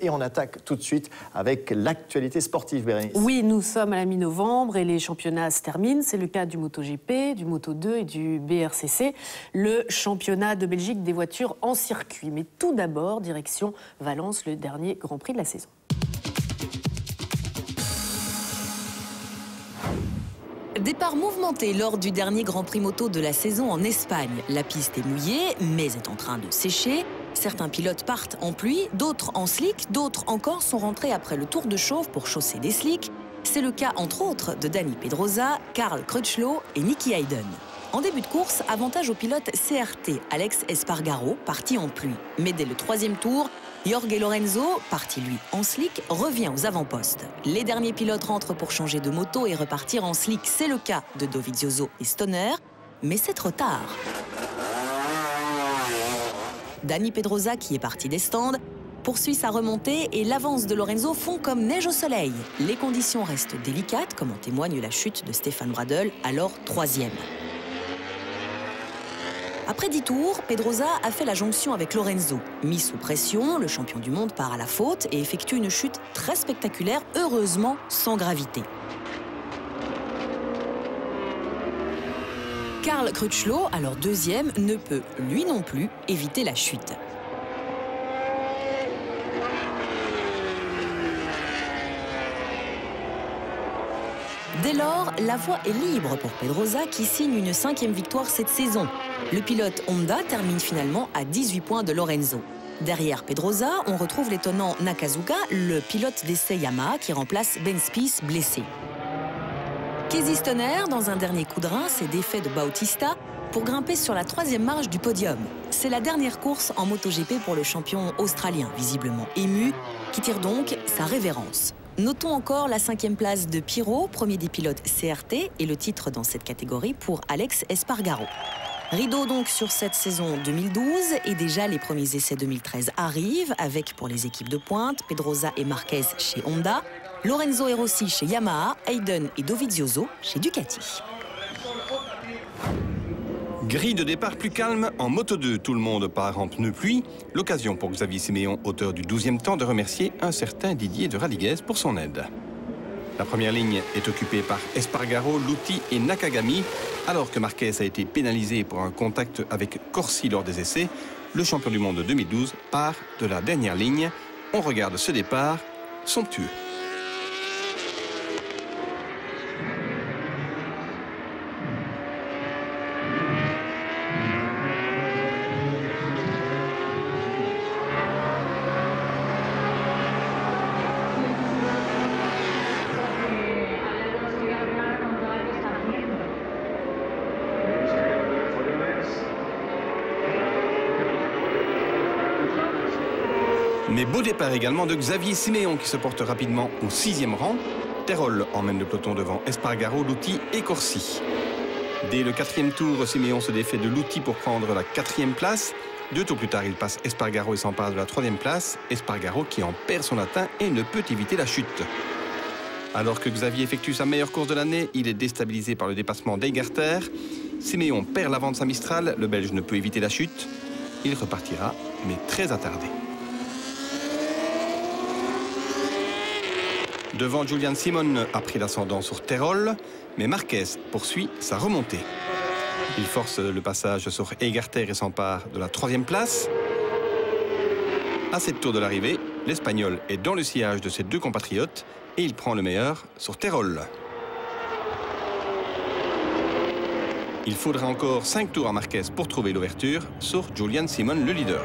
Et on attaque tout de suite avec l'actualité sportive, Bérénice. Oui, nous sommes à la mi-novembre et les championnats se terminent. C'est le cas du MotoGP, du Moto2 et du BRCC, le championnat de Belgique des voitures en circuit. Mais tout d'abord, direction Valence, le dernier Grand Prix de la saison. Départ mouvementé lors du dernier Grand Prix moto de la saison en Espagne. La piste est mouillée, mais est en train de sécher. Certains pilotes partent en pluie, d'autres en slick, d'autres encore sont rentrés après le tour de chauffe pour chausser des slicks. C'est le cas entre autres de Dani Pedrosa, Carl Crutchlow et Nicky Hayden. En début de course, avantage au pilote CRT Alex Espargaro, parti en pluie. Mais dès le troisième tour, Jorge Lorenzo, parti lui en slick, revient aux avant-postes. Les derniers pilotes rentrent pour changer de moto et repartir en slick. C'est le cas de Dovizioso et Stoner, mais c'est trop tard. Dani Pedrosa, qui est parti des stands, poursuit sa remontée et l'avance de Lorenzo fond comme neige au soleil. Les conditions restent délicates, comme en témoigne la chute de Stefan Bradl, alors troisième. Après 10 tours, Pedrosa a fait la jonction avec Lorenzo. Mis sous pression, le champion du monde part à la faute et effectue une chute très spectaculaire, heureusement sans gravité. Carl Crutchlow, alors deuxième, ne peut, lui non plus, éviter la chute. Dès lors, la voie est libre pour Pedrosa qui signe une 5e victoire cette saison. Le pilote Honda termine finalement à 18 points de Lorenzo. Derrière Pedrosa, on retrouve l'étonnant Nakazuga, le pilote d'essai Yamaha qui remplace Ben Spies blessé. Casey Stoner, dans un dernier coup de rein, s'est défait de Bautista pour grimper sur la 3e marche du podium. C'est la dernière course en MotoGP pour le champion australien, visiblement ému, qui tire donc sa révérence. Notons encore la 5e place de Pirot, premier des pilotes CRT, et le titre dans cette catégorie pour Alex Espargaro. Rideau donc sur cette saison 2012 et déjà les premiers essais 2013 arrivent avec pour les équipes de pointe Pedrosa et Marquez chez Honda, Lorenzo et Rossi chez Yamaha, Hayden et Dovizioso chez Ducati. Grille de départ plus calme en Moto2. Tout le monde part en pneus pluie. L'occasion pour Xavier Siméon, auteur du 12e temps, de remercier un certain Didier de Radiguez pour son aide. La première ligne est occupée par Espargaro, Lutti et Nakagami. Alors que Marquez a été pénalisé pour un contact avec Corsi lors des essais, le champion du monde de 2012 part de la dernière ligne. On regarde ce départ somptueux. Mais beau départ également de Xavier Siméon qui se porte rapidement au 6e rang. Terol emmène le peloton devant Espargaro, Lutti et Corsi. Dès le 4e tour, Siméon se défait de Lutti pour prendre la 4e place. 2 tours plus tard, il passe Espargaro et s'empare de la 3e place. Espargaro qui en perd son latin et ne peut éviter la chute. Alors que Xavier effectue sa meilleure course de l'année, il est déstabilisé par le dépassement d'Eigarter. Siméon perd l'avant de sa Mistral, le Belge ne peut éviter la chute. Il repartira, mais très attardé. Devant, Julian Simon a pris l'ascendant sur Terol, mais Marquez poursuit sa remontée. Il force le passage sur Eigarter et s'empare de la 3e place. À 7 tours de l'arrivée, l'Espagnol est dans le sillage de ses 2 compatriotes et il prend le meilleur sur Terol. Il faudra encore 5 tours à Marquez pour trouver l'ouverture sur Julian Simon, le leader.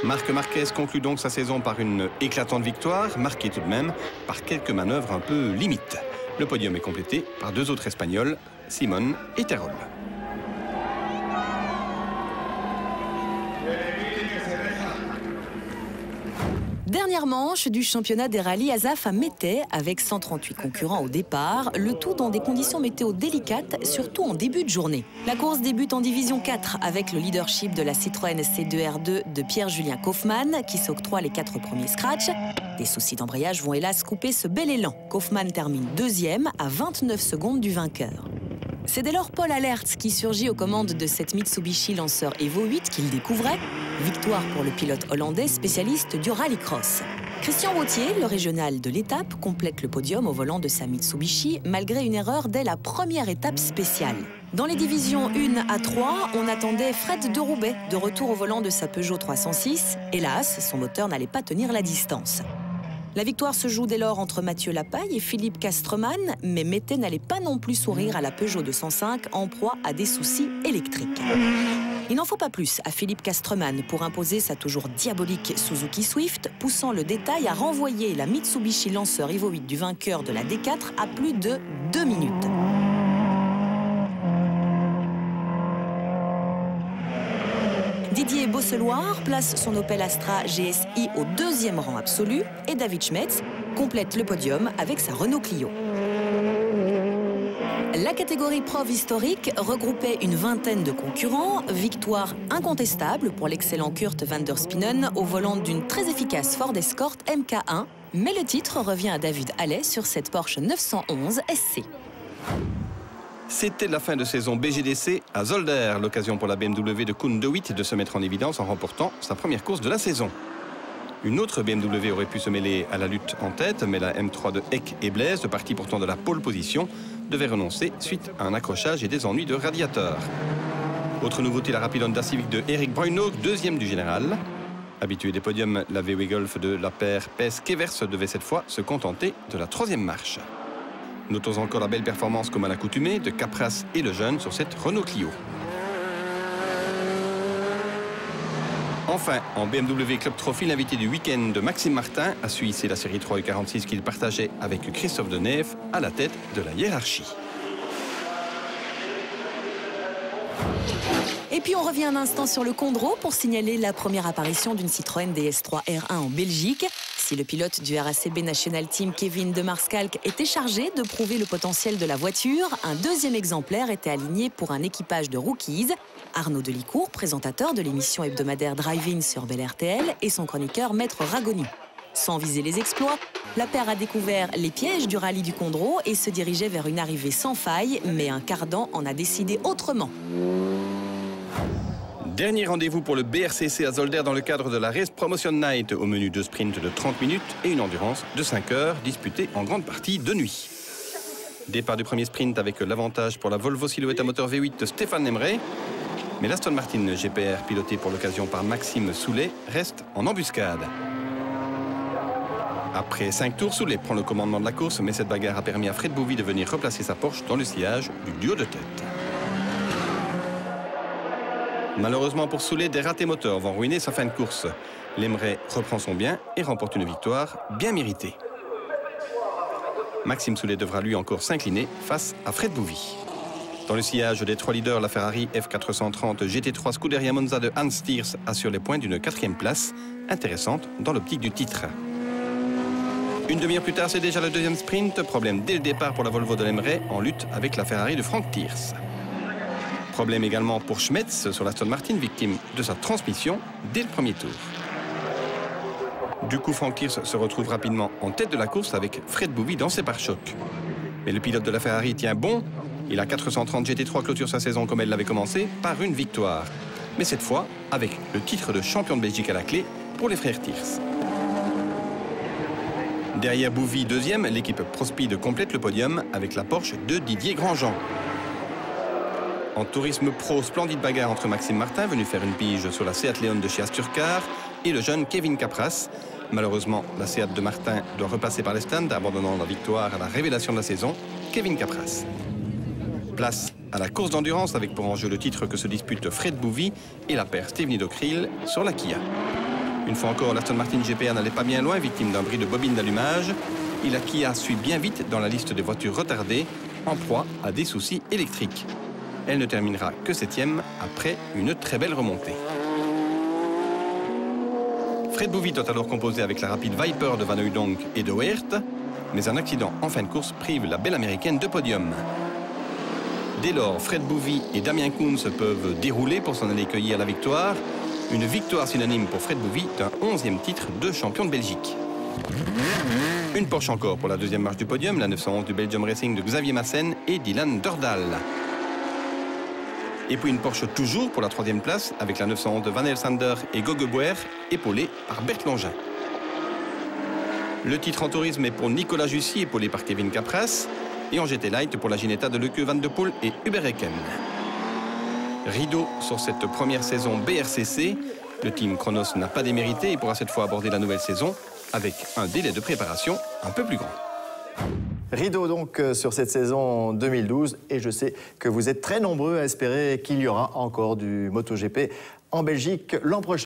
Marc Marquez conclut donc sa saison par une éclatante victoire, marquée tout de même par quelques manœuvres un peu limites. Le podium est complété par 2 autres Espagnols, Simon et Terol. Dernière manche du championnat des rallyes Asaf à Métais avec 138 concurrents au départ, le tout dans des conditions météo délicates, surtout en début de journée. La course débute en division 4 avec le leadership de la Citroën C2R2 de Pierre-Julien Kaufmann qui s'octroie les 4 premiers scratchs. Des soucis d'embrayage vont hélas couper ce bel élan. Kaufmann termine 2e à 29 secondes du vainqueur. C'est dès lors Paul Alerts qui surgit aux commandes de cette Mitsubishi Lancer Evo 8 qu'il découvrait. Victoire pour le pilote hollandais spécialiste du rallycross. Christian Wauthier, le régional de l'étape, complète le podium au volant de sa Mitsubishi malgré une erreur dès la première étape spéciale. Dans les divisions 1 à 3, on attendait Fred de Roubaix de retour au volant de sa Peugeot 306. Hélas, son moteur n'allait pas tenir la distance. La victoire se joue dès lors entre Mathieu Lapaille et Philippe Castreman, mais Mété n'allait pas non plus sourire à la Peugeot 205 en proie à des soucis électriques. Il n'en faut pas plus à Philippe Castreman pour imposer sa toujours diabolique Suzuki Swift, poussant le détail à renvoyer la Mitsubishi Lancer Evo 8 du vainqueur de la D4 à plus de 2 minutes. Didier Bosseloir place son Opel Astra GSI au 2e rang absolu et David Schmetz complète le podium avec sa Renault Clio. La catégorie Prov historique regroupait une vingtaine de concurrents. Victoire incontestable pour l'excellent Kurt van der Spinnen au volant d'une très efficace Ford Escort MK1. Mais le titre revient à David Halley sur cette Porsche 911 SC. C'était la fin de saison BGDC à Zolder, l'occasion pour la BMW de Koen De Witt de se mettre en évidence en remportant sa première course de la saison. Une autre BMW aurait pu se mêler à la lutte en tête, mais la M3 de Eck et Blaise, le parti pourtant de la pole position, devait renoncer suite à un accrochage et des ennuis de radiateur. Autre nouveauté, la rapide Honda Civic de Eric Bruynhoog, 2e du général. Habitué des podiums, la VW Golf de la paire Pes-Kevers devait cette fois se contenter de la 3e marche. Notons encore la belle performance comme à l'accoutumée de Capras et le jeune sur cette Renault Clio. Enfin, en BMW Club Trophy, l'invité du week-end de Maxime Martin a su hisser la série 3 U46 qu'il partageait avec Christophe Denève à la tête de la hiérarchie. Et puis on revient un instant sur le Condro pour signaler la première apparition d'une Citroën DS3 R1 en Belgique. Si le pilote du RACB National Team Kevin de Marskalk était chargé de prouver le potentiel de la voiture, un 2e exemplaire était aligné pour un équipage de rookies. Arnaud Delicourt, présentateur de l'émission hebdomadaire Drive-In sur Bel RTL, et son chroniqueur Maître Ragoni. Sans viser les exploits, la paire a découvert les pièges du rallye du Condro et se dirigeait vers une arrivée sans faille, mais un Cardan en a décidé autrement. Dernier rendez-vous pour le BRCC à Zolder dans le cadre de la Race Promotion Night, au menu de sprint de 30 minutes et une endurance de 5 heures, disputée en grande partie de nuit. Départ du premier sprint avec l'avantage pour la Volvo Silhouette à moteur V8 de Stéphane Emre, mais l'Aston Martin GPR, piloté pour l'occasion par Maxime Soulet, reste en embuscade. Après 5 tours, Soulet prend le commandement de la course, mais cette bagarre a permis à Fred Bouvy de venir replacer sa Porsche dans le sillage du duo de tête. Malheureusement pour Soulet, des ratés moteurs vont ruiner sa fin de course. L'Emre reprend son bien et remporte une victoire bien méritée. Maxime Soulet devra lui encore s'incliner face à Fred Bouvy. Dans le sillage des 3 leaders, la Ferrari F430 GT3 Scuderia Monza de Hans Stiers assure les points d'une 4e place, intéressante dans l'optique du titre. Une demi-heure plus tard, c'est déjà le 2e sprint. Problème dès le départ pour la Volvo de l'Emre en lutte avec la Ferrari de Frank Tiers. Problème également pour Schmetz sur l'Aston Martin, victime de sa transmission dès le premier tour. Du coup, Frank Tiers se retrouve rapidement en tête de la course avec Fred Bouvy dans ses pare-chocs. Mais le pilote de la Ferrari tient bon. Et la 430 GT3 clôture sa saison comme elle l'avait commencé par une victoire. Mais cette fois, avec le titre de champion de Belgique à la clé pour les frères Tiers. Derrière Bouvy, 2e, l'équipe ProSpeed complète le podium avec la Porsche de Didier Grandjean. En tourisme pro, splendide bagarre entre Maxime Martin, venu faire une pige sur la Seat Leon de chez Asturcar, et le jeune Kevin Capras. Malheureusement, la Seat de Martin doit repasser par les stands, abandonnant la victoire à la révélation de la saison, Kevin Capras. Place à la course d'endurance avec pour enjeu le titre que se disputent Fred Bouvy et la paire Stevie Dockril sur la Kia. Une fois encore, l'Aston Martin GPR n'allait pas bien loin, victime d'un bris de bobine d'allumage. Et la Kia suit bien vite dans la liste des voitures retardées, en proie à des soucis électriques. Elle ne terminera que 7e après une très belle remontée. Fred Bouvy doit alors composer avec la rapide Viper de Van Hooydonk et de Weert, mais un accident en fin de course prive la belle américaine de podium. Dès lors, Fred Bouvy et Damien Koens peuvent dérouler pour s'en aller cueillir la victoire. Une victoire synonyme pour Fred Bouvy d'un 11e titre de champion de Belgique. Une Porsche encore pour la 2e marche du podium, la 911 du Belgium Racing de Xavier Massen et Dylan Dordal. Et puis une Porsche toujours pour la 3e place avec la 911 de Van Elsander et Gogueboer, épaulée par Bert Longin. Le titre en tourisme est pour Nicolas Jussy, épaulé par Kevin Capras. Et en GT Light pour la Ginetta de Leke Van de Poel et Hubert Eken. Rideau sur cette première saison BRCC. Le team Chronos n'a pas démérité et pourra cette fois aborder la nouvelle saison avec un délai de préparation un peu plus grand. Rideau donc sur cette saison 2012 et je sais que vous êtes très nombreux à espérer qu'il y aura encore du MotoGP en Belgique l'an prochain.